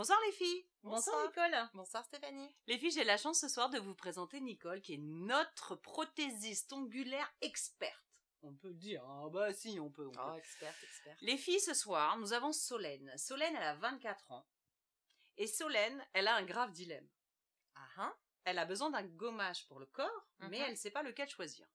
Bonsoir les filles. Bonsoir Nicole. Bonsoir Stéphanie. Les filles, j'ai la chance ce soir de vous présenter Nicole, qui est notre prothésiste ongulaire experte. On peut le dire, hein. Bah si, on peut. Oh, expert. Les filles, ce soir, nous avons Solène. Solène, elle a 24 ans. Et Solène, elle a un grave dilemme. Elle a besoin d'un gommage pour le corps, mais elle ne sait pas lequel choisir.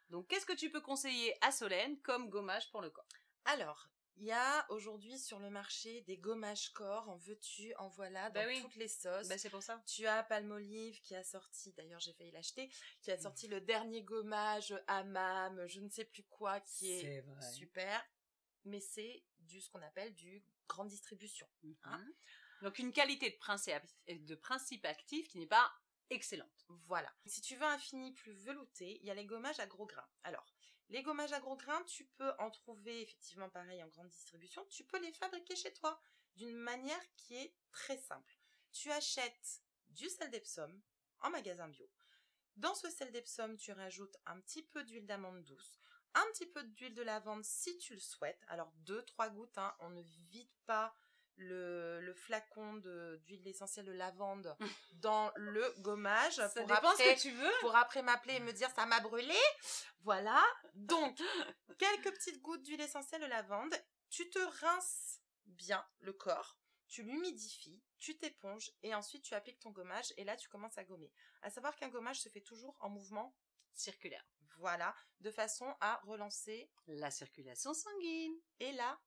Donc, qu'est-ce que tu peux conseiller à Solène comme gommage pour le corps? Alors, il y a aujourd'hui sur le marché des gommages corps, en veux-tu, en voilà, dans toutes les sauces. C'est pour ça. Tu as Palmolive qui a sorti, d'ailleurs j'ai failli l'acheter, qui a sorti le dernier gommage Hammam, je ne sais plus quoi, qui est super. Mais c'est ce qu'on appelle du grande distribution. Donc une qualité de principe actif qui n'est pas excellente. Voilà. Si tu veux un fini plus velouté, il y a les gommages à gros grains. Alors, les gommages à gros grains, tu peux en trouver effectivement pareil en grande distribution. Tu peux les fabriquer chez toi d'une manière qui est très simple. Tu achètes du sel d'Epsom en magasin bio. Dans ce sel d'Epsom, tu rajoutes un petit peu d'huile d'amande douce, un petit peu d'huile de lavande si tu le souhaites. Alors 2-3 gouttes, hein, on ne vide pas le flacon d'huile essentielle de lavande dans le gommage. Ça dépend ce que tu veux. Pour après m'appeler et me dire ça m'a brûlé. Voilà. Donc, quelques petites gouttes d'huile essentielle de lavande. Tu te rinces bien le corps. Tu l'humidifies, tu t'éponges et ensuite tu appliques ton gommage et là tu commences à gommer. À savoir qu'un gommage se fait toujours en mouvement circulaire. Voilà. De façon à relancer la circulation sanguine. Et là,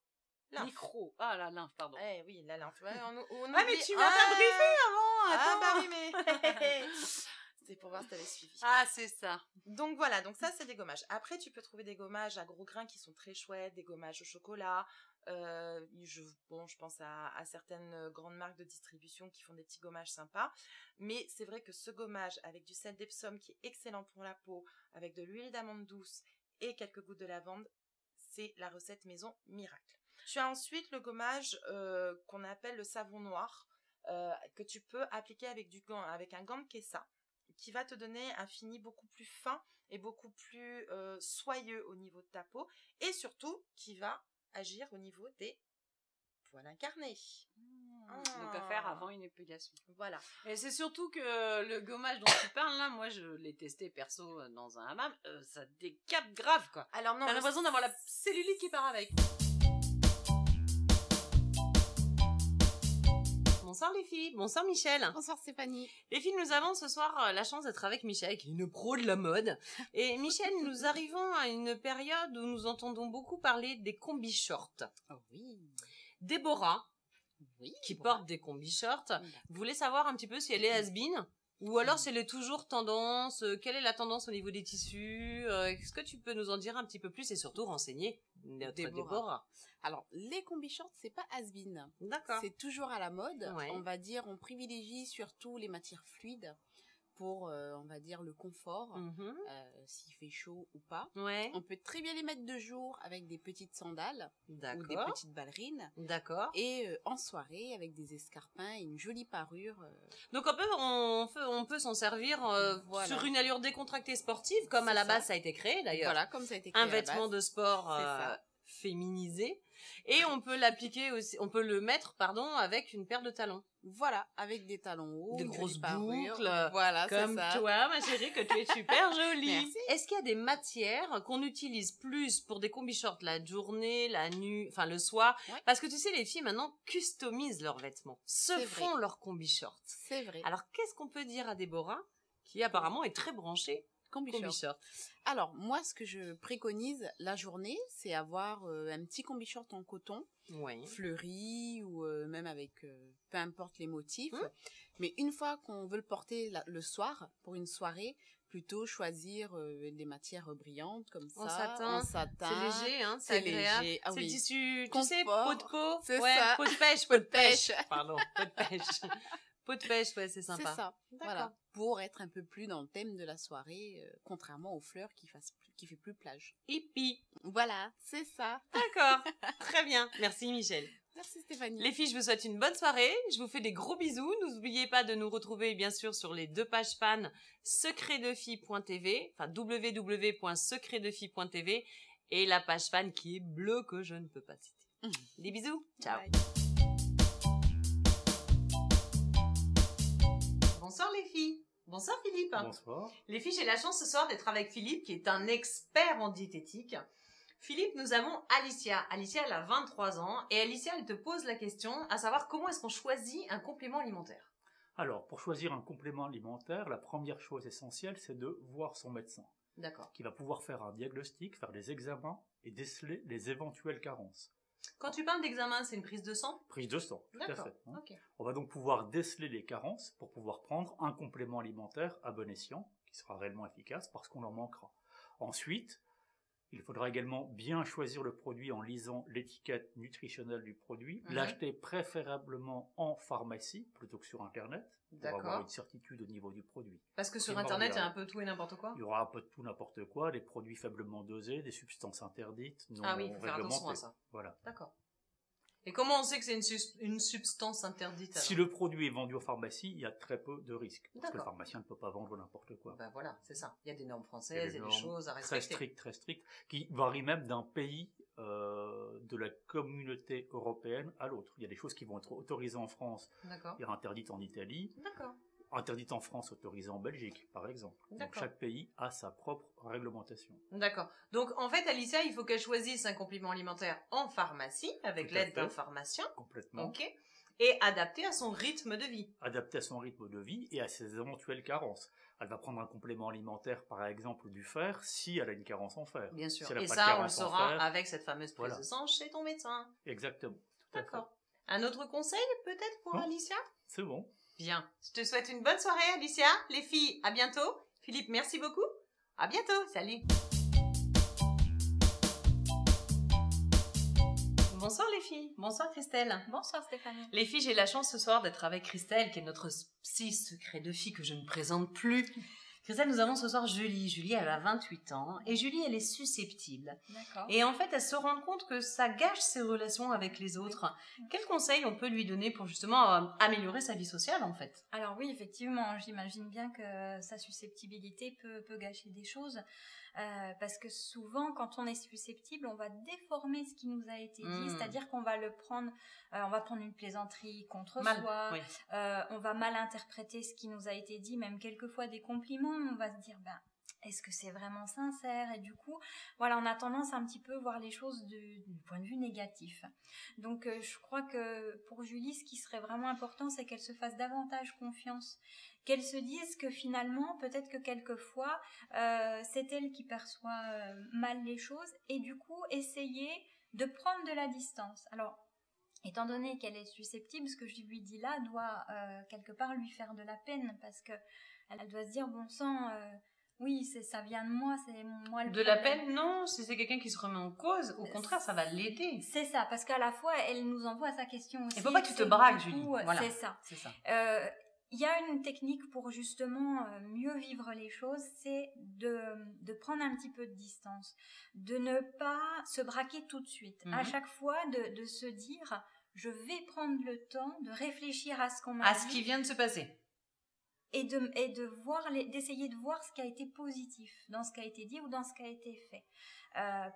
micro. Ah, la lymphe, pardon. Eh oui, la lymphe. Ouais, mais tu m'as pas briefé avant. Attends. Ah bah oui, mais... C'est pour voir si t'avais suivi. Ah, c'est ça. Donc voilà, donc ça c'est des gommages. Après, tu peux trouver des gommages à gros grains qui sont très chouettes, des gommages au chocolat. Je pense à certaines grandes marques de distribution qui font des petits gommages sympas. Mais c'est vrai que ce gommage avec du sel d'Epsom qui est excellent pour la peau, avec de l'huile d'amande douce et quelques gouttes de lavande, c'est la recette maison miracle. Tu as ensuite le gommage qu'on appelle le savon noir, que tu peux appliquer avec un gant de kessa, qui va te donner un fini beaucoup plus fin et beaucoup plus soyeux au niveau de ta peau, et surtout qui va agir au niveau des poils incarnés. Donc à faire avant une épilation. Voilà. Et c'est surtout que le gommage dont tu parles là, moi je l'ai testé perso dans un hammam, ça décape grave quoi. Alors non, t'as l'impression d'avoir la cellulite qui part avec. Bonsoir les filles, bonsoir Michel. Bonsoir Stéphanie. Les filles, nous avons ce soir la chance d'être avec Michel, qui est une pro de la mode. Et Michel, nous arrivons à une période où nous entendons beaucoup parler des combis shorts. Oh oui. Déborah, qui porte des combis shorts, voulait savoir un petit peu si elle est has-been, ou alors si elle est toujours tendance, quelle est la tendance au niveau des tissus, est-ce que tu peux nous en dire un petit peu plus et surtout renseigner notre Déborah. Alors, les combis shorts, c'est pas has-been. D'accord. C'est toujours à la mode. Ouais. On va dire, on privilégie surtout les matières fluides pour, on va dire, le confort, s'il fait chaud ou pas. Ouais. On peut très bien les mettre de jour avec des petites sandales ou des petites ballerines. D'accord. Et en soirée avec des escarpins et une jolie parure. Donc on peut s'en servir sur une allure décontractée sportive, comme à la base ça a été créé d'ailleurs. Voilà, comme ça a été créé. Un vêtement de sport féminisé. Et on peut l'appliquer aussi, on peut le mettre, avec une paire de talons. Voilà, avec des talons hauts, des grosses parures. boucles, voilà, comme ça. toi, ma chérie, que tu es super jolie. Merci. Est-ce qu'il y a des matières qu'on utilise plus pour des combis shorts la journée, la nuit, enfin le soir? Parce que tu sais, les filles maintenant customisent leurs vêtements, font leurs combis shorts. C'est vrai. Alors qu'est-ce qu'on peut dire à Déborah, qui apparemment est très branchée combi short. Alors, moi, ce que je préconise la journée, c'est avoir un petit combi short en coton, fleuri ou même avec peu importe les motifs. Mais une fois qu'on veut le porter le soir pour une soirée, plutôt choisir des matières brillantes comme ça. En satin. C'est léger, hein, c'est agréable. Léger. C'est le tissu, confort. Tu sais, peau de peau. C'est ça. Peau de pêche. Pardon, peau de pêche. Peau de pêche, c'est sympa. C'est ça. Voilà. Pour être un peu plus dans le thème de la soirée, contrairement aux fleurs qui fait plus plage. Hippie. Voilà, c'est ça. D'accord. Très bien. Merci Michel. Merci Stéphanie. Les filles, je vous souhaite une bonne soirée. Je vous fais des gros bisous. N'oubliez pas de nous retrouver bien sûr sur les 2 pages fans secretdefille.tv, enfin www.secretdefille.tv et la page fan qui est bleue que je ne peux pas citer. Des bisous. Ciao. Bye. Bonsoir les filles. Bonsoir Philippe. Bonsoir. Les filles, j'ai la chance ce soir d'être avec Philippe qui est un expert en diététique. Philippe, nous avons Alicia. Alicia, elle a 23 ans et Alicia, elle te pose la question à savoir comment est-ce qu'on choisit un complément alimentaire. Alors, pour choisir un complément alimentaire, la première chose essentielle, c'est de voir son médecin. D'accord. Qui va pouvoir faire un diagnostic, faire des examens et déceler les éventuelles carences. Quand tu parles d'examen, c'est une prise de sang? Prise de sang, tout à fait. Hein. Okay. On va donc pouvoir déceler les carences pour pouvoir prendre un complément alimentaire à bon escient, qui sera réellement efficace parce qu'on en manquera. Ensuite, il faudra également bien choisir le produit en lisant l'étiquette nutritionnelle du produit, l'acheter préférablement en pharmacie plutôt que sur Internet, pour avoir une certitude au niveau du produit. Parce que sur Internet, il y a un peu tout et n'importe quoi. Il y aura un peu de tout n'importe quoi, des produits faiblement dosés, des substances interdites, non réglementées. Ah oui, il faut faire attention à ça. Voilà. D'accord. Et comment on sait que c'est une substance interdite alors? Si le produit est vendu en pharmacie, il y a très peu de risques. Parce que le pharmacien ne peut pas vendre n'importe quoi. Ben voilà, c'est ça. Il y a des normes françaises, il y a des choses à respecter. Très strictes, qui varient même d'un pays de la communauté européenne à l'autre. Il y a des choses qui vont être autorisées en France et interdites en Italie. D'accord. Interdite en France, autorisée en Belgique, par exemple. Donc chaque pays a sa propre réglementation. D'accord. Donc en fait, Alicia, il faut qu'elle choisisse un complément alimentaire en pharmacie, avec l'aide d'un pharmacien. Complètement. Ok. Et adapté à son rythme de vie. Adapté à son rythme de vie et à ses éventuelles carences. Elle va prendre un complément alimentaire, par exemple du fer, si elle a une carence en fer. Bien sûr. Si et ça, on le saura avec cette fameuse prise de sang chez ton médecin. Exactement. D'accord. Un autre conseil, peut-être, pour Alicia? C'est bon. Bien. Je te souhaite une bonne soirée, Alicia. Les filles, à bientôt. Philippe, merci beaucoup. À bientôt. Salut. Bonsoir les filles. Bonsoir Christelle. Bonsoir Stéphanie. Les filles, j'ai la chance ce soir d'être avec Christelle, qui est notre psy secret de fille que je ne présente plus. Christelle, nous avons ce soir Julie. Julie, elle a 28 ans. Et Julie, elle est susceptible. D'accord. Et en fait, elle se rend compte que ça gâche ses relations avec les autres. Quels conseils on peut lui donner pour justement améliorer sa vie sociale, en fait? Alors oui, effectivement, j'imagine bien que sa susceptibilité peut gâcher des choses. Parce que souvent, quand on est susceptible, on va déformer ce qui nous a été dit, c'est-à-dire qu'on va le prendre, on va prendre une plaisanterie contre soi, oui. On va mal interpréter ce qui nous a été dit, même quelquefois des compliments, on va se dire, est-ce que c'est vraiment sincère? Et du coup, voilà, on a tendance à un petit peu voir les choses du point de vue négatif. Donc, je crois que pour Julie, ce qui serait vraiment important, c'est qu'elle se fasse davantage confiance, qu'elle se dise que finalement, peut-être que quelquefois, c'est elle qui perçoit mal les choses, et du coup, essayer de prendre de la distance. Alors, étant donné qu'elle est susceptible, ce que je lui dis là doit quelque part lui faire de la peine, parce que elle doit se dire, bon sang... oui, ça vient de moi, c'est moi le problème. De la peine, non, si c'est quelqu'un qui se remet en cause, au contraire, ça va l'aider. C'est ça, parce qu'à la fois, elle nous envoie sa question aussi. Il faut pas que tu te braques, Julie. Voilà. C'est ça. C'est ça. Il y a une technique pour justement mieux vivre les choses, c'est de prendre un petit peu de distance, de ne pas se braquer tout de suite. À chaque fois, de se dire, je vais prendre le temps de réfléchir à ce qu'on m'a dit. À ce qui vient de se passer. Et d'essayer de voir ce qui a été positif dans ce qui a été dit ou dans ce qui a été fait,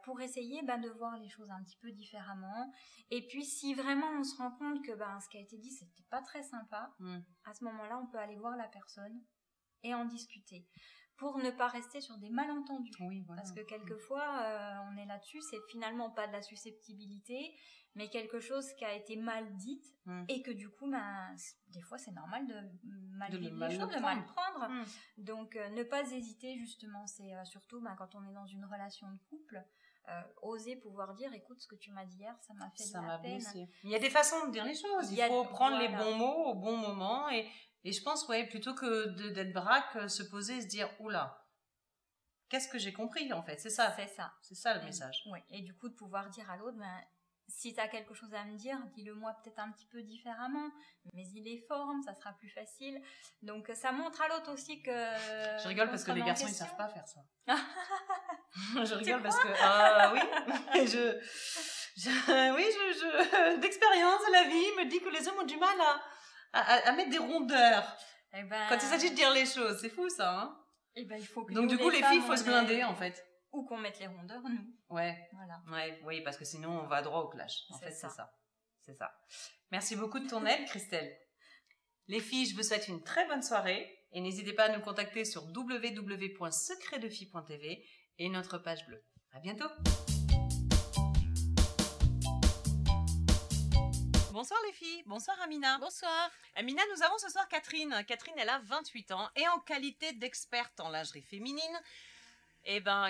pour essayer de voir les choses un petit peu différemment. Et puis si vraiment on se rend compte que ce qui a été dit c'était pas très sympa, à ce moment-là on peut aller voir la personne et en discuter, pour ne pas rester sur des malentendus. Oui, voilà. Parce que quelquefois on est là-dessus, c'est finalement pas de la susceptibilité, mais quelque chose qui a été mal dite, et que du coup, des fois, c'est normal de mal vivre les choses, de mal prendre. Donc, ne pas hésiter, justement, c'est surtout quand on est dans une relation de couple, oser pouvoir dire, écoute, ce que tu m'as dit hier, ça m'a fait de la peine. Blessé. Il y a des façons de dire les choses. Il faut prendre les bons mots au bon moment, et je pense, plutôt que d'être braque, se poser et se dire, oula, qu'est-ce que j'ai compris, en fait? C'est ça. C'est ça. C'est ça, le message. Oui. Et du coup, de pouvoir dire à l'autre, si tu as quelque chose à me dire, dis-le-moi peut-être un petit peu différemment, mais il est forme, ça sera plus facile. Donc ça montre à l'autre aussi que... Je rigole parce que les garçons, ils savent pas faire ça. Je rigole parce que... d'expérience de la vie me dit que les hommes ont du mal à mettre des rondeurs. Quand il s'agit de dire les choses, c'est fou ça, hein? Il faut que donc du coup, les filles, il faut se blinder en fait. Ou qu'on mette les rondeurs, nous. Ouais. Voilà. Ouais, oui, parce que sinon, on va droit au clash. En fait, c'est ça. C'est ça. Merci beaucoup de ton aide, Christelle. Les filles, je vous souhaite une très bonne soirée et n'hésitez pas à nous contacter sur www.secretdefille.tv et notre page bleue. À bientôt. Bonsoir les filles, bonsoir Amina. Bonsoir. Amina, nous avons ce soir Catherine. Catherine, elle a 28 ans et en qualité d'experte en lingerie féminine,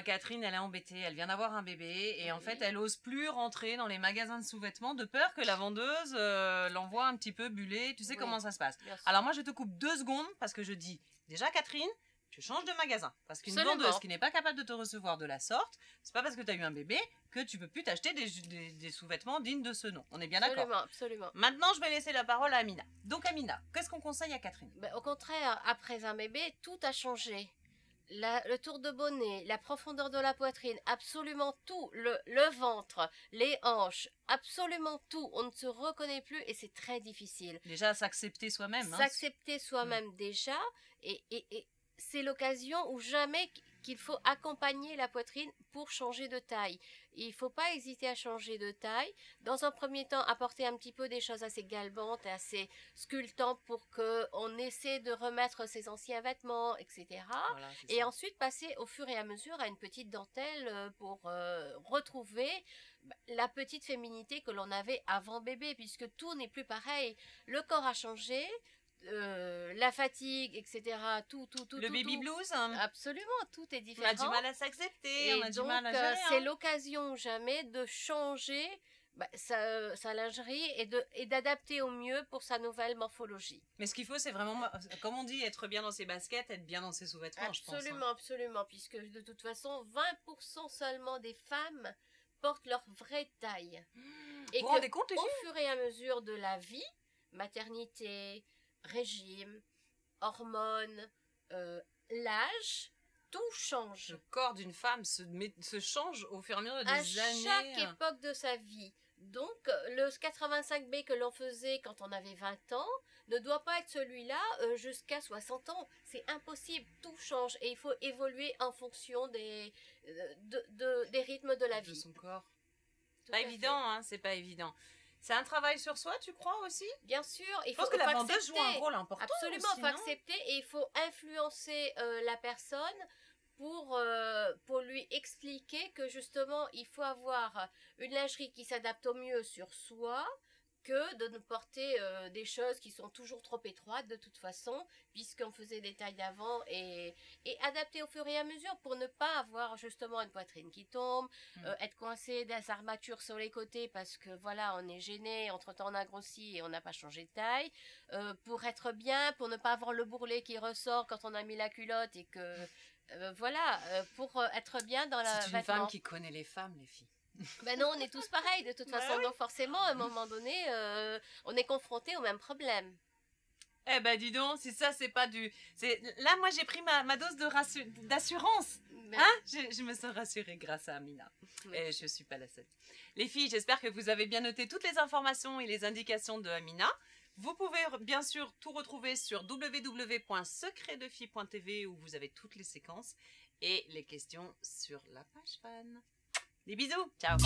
Catherine, elle est embêtée, elle vient d'avoir un bébé et en fait, elle ose plus rentrer dans les magasins de sous-vêtements de peur que la vendeuse l'envoie un petit peu buller. Tu sais comment ça se passe. Alors moi, je te coupe 2 secondes parce que je dis, déjà Catherine, tu changes de magasin. Parce qu'une vendeuse qui n'est pas capable de te recevoir de la sorte, c'est pas parce que tu as eu un bébé que tu peux plus t'acheter des sous-vêtements dignes de ce nom. On est bien d'accord? Absolument. Maintenant, je vais laisser la parole à Amina. Donc Amina, qu'est-ce qu'on conseille à Catherine? Au contraire, après un bébé, tout a changé. Le tour de bonnet, la profondeur de la poitrine, absolument tout, le ventre, les hanches, absolument tout, on ne se reconnaît plus et c'est très difficile. Déjà, s'accepter soi-même. S'accepter soi-même déjà, et c'est l'occasion ou jamais qu'il faut accompagner la poitrine pour changer de taille. Il ne faut pas hésiter à changer de taille. Dans un premier temps, apporter un petit peu des choses assez galbantes et assez sculptantes pour qu'on essaie de remettre ses anciens vêtements, etc. Voilà, et ensuite passer au fur et à mesure à une petite dentelle pour retrouver la petite féminité que l'on avait avant bébé, puisque tout n'est plus pareil. Le corps a changé. La fatigue, etc. Tout. Le baby blues. Absolument, tout est différent. On a du mal à s'accepter, on a du mal à gérer. C'est l'occasion ou jamais de changer sa lingerie et d'adapter au mieux pour sa nouvelle morphologie. Mais ce qu'il faut, c'est vraiment, comme on dit, être bien dans ses baskets, être bien dans ses sous-vêtements, je pense. Absolument, puisque de toute façon, 20% seulement des femmes portent leur vraie taille. Et vous vous rendez compte, les filles ? Au fur et à mesure de la vie, maternité, régime, hormones, l'âge, tout change. Le corps d'une femme se change au fur et à mesure des années. À chaque époque de sa vie. Donc, le 85B que l'on faisait quand on avait 20 ans ne doit pas être celui-là jusqu'à 60 ans. C'est impossible, tout change et il faut évoluer en fonction des rythmes de la vie. De son corps. Pas évident, c'est pas évident. C'est un travail sur soi, tu crois aussi? Bien sûr. Je pense que la vendeuse joue un rôle important. Absolument, il faut accepter et il faut influencer la personne pour lui expliquer que justement, il faut avoir une lingerie qui s'adapte au mieux sur soi que de ne porter des choses qui sont toujours trop étroites de toute façon, puisqu'on faisait des tailles d'avant et adapter au fur et à mesure pour ne pas avoir justement une poitrine qui tombe, être coincé des armatures sur les côtés parce que voilà, on est gêné, entre-temps on a grossi et on n'a pas changé de taille, pour être bien, pour ne pas avoir le bourrelet qui ressort quand on a mis la culotte et que pour être bien dans la C'est une femme qui connaît les femmes, les filles. Non, on est tous pareils de toute façon, donc forcément à un moment donné on est confronté au même problème. Dis donc, si ça c'est pas là moi j'ai pris ma dose d'assurance. Je me sens rassurée grâce à Amina. Et je suis pas la seule. Les filles, j'espère que vous avez bien noté toutes les informations et les indications de Amina. Vous pouvez bien sûr tout retrouver sur www.secretdefille.tv où vous avez toutes les séquences et les questions sur la page fan. Des bisous, ciao.